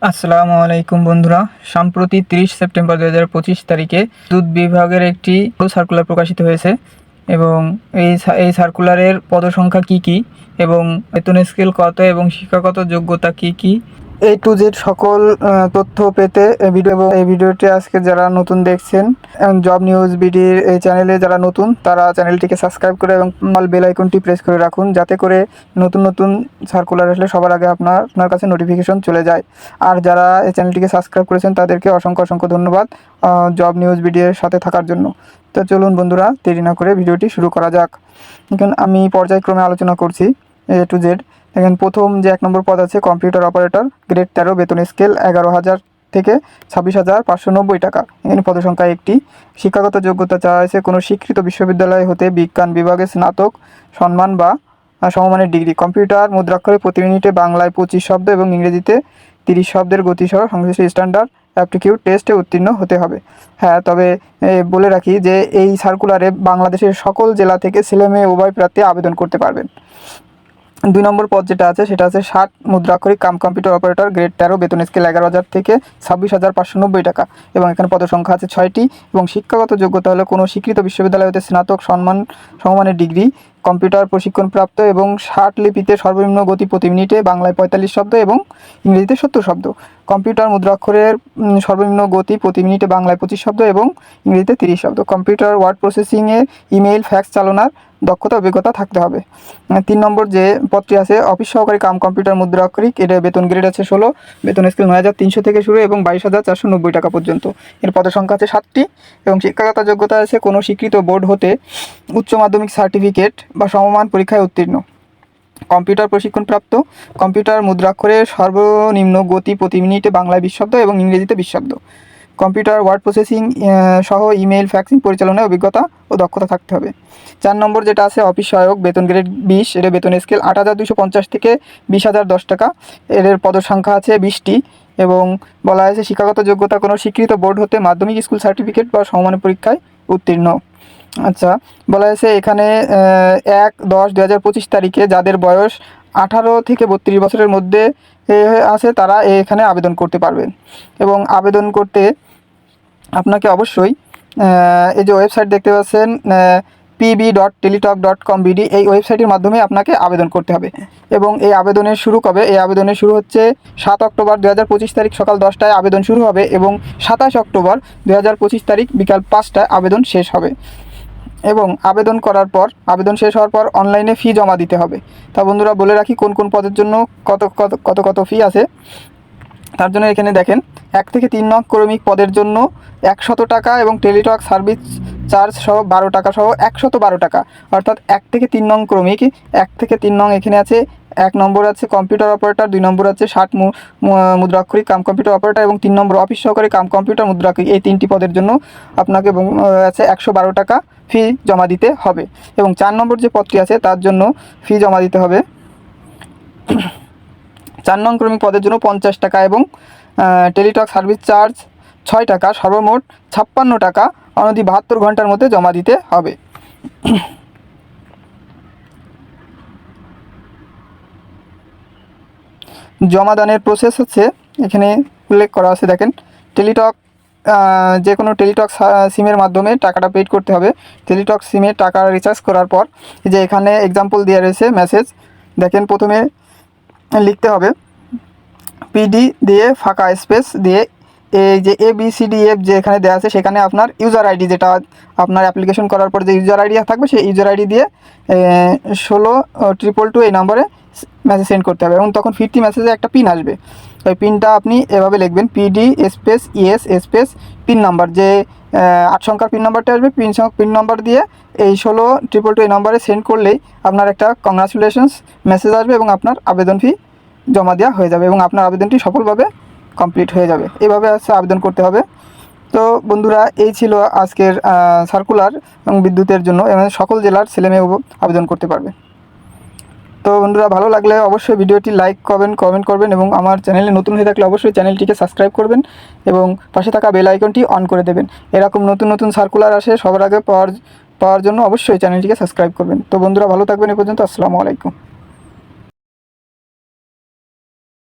আসসালামু আলাইকুম বন্ধুরা, সম্প্রতি 30 সেপ্টেম্বর 2025 তারিখে বিদ্যুৎ বিভাগের একটি সার্কুলার প্রকাশিত হয়েছে এবং এই সার্কুলারের পদসংখ্যা কি কি এবং বেতন স্কেল কত এবং শিক্ষাগত যোগ্যতা কি কি, A to Z সকল তথ্য পেতে এই ভিডিওটি আজকে যারা নতুন দেখছেন, জব নিউজ বিডির এই চ্যানেলে যারা নতুন তারা চ্যানেলটিকে সাবস্ক্রাইব করে এবং বেল আইকনটি প্রেস করে রাখুন, যাতে করে নতুন নতুন সার্কুলার আসলে সবার আগে আপনার কাছে নোটিফিকেশন চলে যায়। আর যারা এই চ্যানেলটিকে সাবস্ক্রাইব করেছেন তাদেরকে অসংখ্য অসংখ্য ধন্যবাদ জব নিউজ বিডির সাথে থাকার জন্য। তো চলুন বন্ধুরা, দেরি না করে ভিডিওটি শুরু করা যাক। এখন আমি পর্যায়ক্রমে আলোচনা করছি A to Z। দেখেন, প্রথম যে 1 নম্বর পদ আছে কম্পিউটার অপারেটর, গ্রেড 13, বেতন স্কেল 11,000 থেকে 26,590 টাকা। এখানে পদসংখ্যা একটি। শিক্ষাগত যোগ্যতা চাওয়া হয়েছে কোনো স্বীকৃত বিশ্ববিদ্যালয় হতে বিজ্ঞান বিভাগে স্নাতক সম্মান বা সমমানের ডিগ্রি। কম্পিউটার মুদ্রাক্ষরে প্রতি মিনিটে বাংলায় 25 শব্দ এবং ইংরেজিতে 30 শব্দের গতিসহ সংশ্লিষ্ট স্ট্যান্ডার্ড অ্যাপটিটিউড টেস্টে উত্তীর্ণ হতে হবে। হ্যাঁ, তবে বলে রাখি যে এই সার্কুলারে বাংলাদেশের সকল জেলা থেকে ছেলেমেয়ে উভয় প্রার্থী আবেদন করতে পারবেন। 2 নম্বর পদ যেটা আছে সেটা আছে 60 মুদ্রাক্ষরিক কম্পিউটার অপারেটর, গ্রেড 13, বেতন স্কেল 11,000 থেকে 26,590 টাকা এবং এখানে পদসংখ্যা আছে 6টি এবং শিক্ষাগত যোগ্যতা হলো কোনো স্বীকৃত বিশ্ববিদ্যালয় হতে স্নাতক সমমানের ডিগ্রি, কম্পিউটার প্রশিক্ষণপ্রাপ্ত এবং 60 লিপিতে সর্বনিম্ন গতি প্রতি মিনিটে বাংলায় 45 শব্দ এবং ইংরেজিতে 70 শব্দ। কম্পিউটার মুদ্রাক্ষরের সর্বনিম্ন গতি প্রতি মিনিটে বাংলায় 25 শব্দ এবং ইংরেজিতে 30 শব্দ। কম্পিউটার ওয়ার্ড প্রসেসিংয়ে ইমেইল ফ্যাক্স চালনার দক্ষতা অভিজ্ঞতা থাকতে হবে। 3 নম্বর যে পদটি আছে অফিস সহকারী কম্পিউটার মুদ্রাক্ষরিক, এর বেতন গ্রেড আছে 16, বেতন স্কেল 9,300 থেকে শুরু এবং 22,490 টাকা পর্যন্ত। এর পদসংখ্যা আছে 7টি এবং শিক্ষাগত যোগ্যতা আছে কোনো স্বীকৃত বোর্ড হতে উচ্চ মাধ্যমিক সার্টিফিকেট বা সমমান পরীক্ষায় উত্তীর্ণ। কম্পিউটার প্রশিক্ষণপ্রাপ্ত, কম্পিউটার মুদ্রাক্ষরের সর্বনিম্ন গতি প্রতি মিনিটে বাংলায় 20 শব্দ এবং ইংরেজিতে 20 শব্দ। কম্পিউটার ওয়ার্ড প্রসেসিং সহ ইমেইল ফ্যাক্সিং পরিচালনায় অভিজ্ঞতা ও দক্ষতা থাকতে হবে। 4 নম্বর যেটা আছে অফিস সহায়ক, বেতন গ্রেড 20, এর বেতন স্কেল 8,250 থেকে 20,010 টাকা। এর পদসংখ্যা আছে 20টি এবং বলা হয়েছে শিক্ষাগত যোগ্যতা কোনো স্বীকৃত বোর্ড হতে মাধ্যমিক স্কুল সার্টিফিকেট বা সমমানের পরীক্ষায় উত্তীর্ণ। আচ্ছা, বলা হয়েছে এখানে 1/10/2025 তারিখে যাদের বয়স 18 থেকে 32 বছরের মধ্যে আছে তারা এখানে আবেদন করতে পারবেন এবং আবেদন করতে আপনাকে অবশ্যই এই যে ওয়েবসাইট দেখতে পাচ্ছেন pb.teletalk.com.bd, এই ওয়েবসাইটের মাধ্যমে আপনাকে আবেদন করতে হবে এবং এই আবেদনের শুরু কবে? এই আবেদনের শুরু হচ্ছে 7 অক্টোবর 2025 তারিখ সকাল 10টায় আবেদন শুরু হবে এবং 27 অক্টোবর 2025 তারিখ বিকাল 5টায় আবেদন শেষ হবে এবং আবেদন শেষ হওয়ার পর অনলাইনে ফি জমা দিতে হবে। তা বন্ধুরা বলে রাখি কোন কোন পদের জন্য কত ফি আছে। তার জন্য এখানে দেখেন 1 থেকে 3 নং ক্রমিক পদের জন্য 100 টাকা এবং টেলিটক সার্ভিস চার্জ সহ 12 টাকা সহ 112 টাকা, অর্থাৎ 1 থেকে 3 নং ক্রমিক। 1 থেকে 3 নং এখানে আছে 1 নম্বর আছে কম্পিউটার অপারেটর, 2 নম্বর আছে 60 মুদ্রাক্ষরিক কম্পিউটার অপারেটর এবং 3 নম্বর অফিস সহকারী কম্পিউটার মুদ্রাক্ষরিক। এই 3টি পদের জন্য আপনাকে আছে 112 টাকা ফি জমা দিতে হবে এবং 4 নম্বর যে পদটি আছে তার জন্য ফি জমা দিতে হবে 4 নং ক্রমিক পদের জন্য 50 টাকা এবং টেলিটক সার্ভিস চার্জ 6 টাকা, সর্বমোট 56 টাকা অনধি 72 ঘন্টার মধ্যে জমা দিতে হবে। জমাদানের প্রসেস হচ্ছে এখানে উল্লেখ করা আছে, দেখেন টেলিটক যে কোনো টেলিটক সিমের মাধ্যমে টাকাটা পেড করতে হবে। টেলিটক সিমে টাকা রিচার্জ করার পর যে এখানে এক্সাম্পল দেওয়া রয়েছে মেসেজ, দেখেন প্রথমে লিখতে হবে পিডি দিয়ে ফাঁকা স্পেস দিয়ে এই যে ABCDF যে এখানে দেওয়া আছে সেখানে আপনার ইউজার আইডি, যেটা আপনার অ্যাপ্লিকেশন করার পর যে ইউজার আইডি থাকবে সেই ইউজার আইডি দিয়ে 162222 এই নম্বরে মেসেজ সেন্ড করতে হবে এবং তখন ফিরতি মেসেজে একটা পিন আসবে। ওই পিনটা আপনি এভাবে লিখবেন PD space ES space pin number, যে 8 সংখ্যার পিন নাম্বারটা আসবে, পিন নাম্বার দিয়ে এই 162222 এই নম্বরে সেন্ড করলেই আপনার একটা কংগ্রাচুলেশনস মেসেজ আসবে এবং আপনার আবেদন ফি জমা দেওয়া হয়ে যাবে এবং আপনার আবেদনটি সফলভাবে কমপ্লিট হয়ে যাবে। এভাবে আবেদন করতে হবে। তো বন্ধুরা, এই ছিল আজকের সার্কুলার এবং বিদ্যুতের জন্য এবং সকল জেলার ছেলেমেয়ে আবেদন করতে পারবে। তো বন্ধুরা, ভালো লাগলে অবশ্যই ভিডিওটি লাইক করবেন, কমেন্ট করবেন এবং আমার চ্যানেলে নতুন হয়ে থাকলে অবশ্যই চ্যানেলটিকে সাবস্ক্রাইব করবেন এবং পাশে থাকা বেল আইকনটি অন করে দেবেন। এরকম নতুন নতুন সার্কুলার আসে সবার আগে পাওয়ার জন্য অবশ্যই চ্যানেলটিকে সাবস্ক্রাইব করবেন। তো বন্ধুরা, ভালো থাকবেন। এ পর্যন্ত আসসালামু আলাইকুম।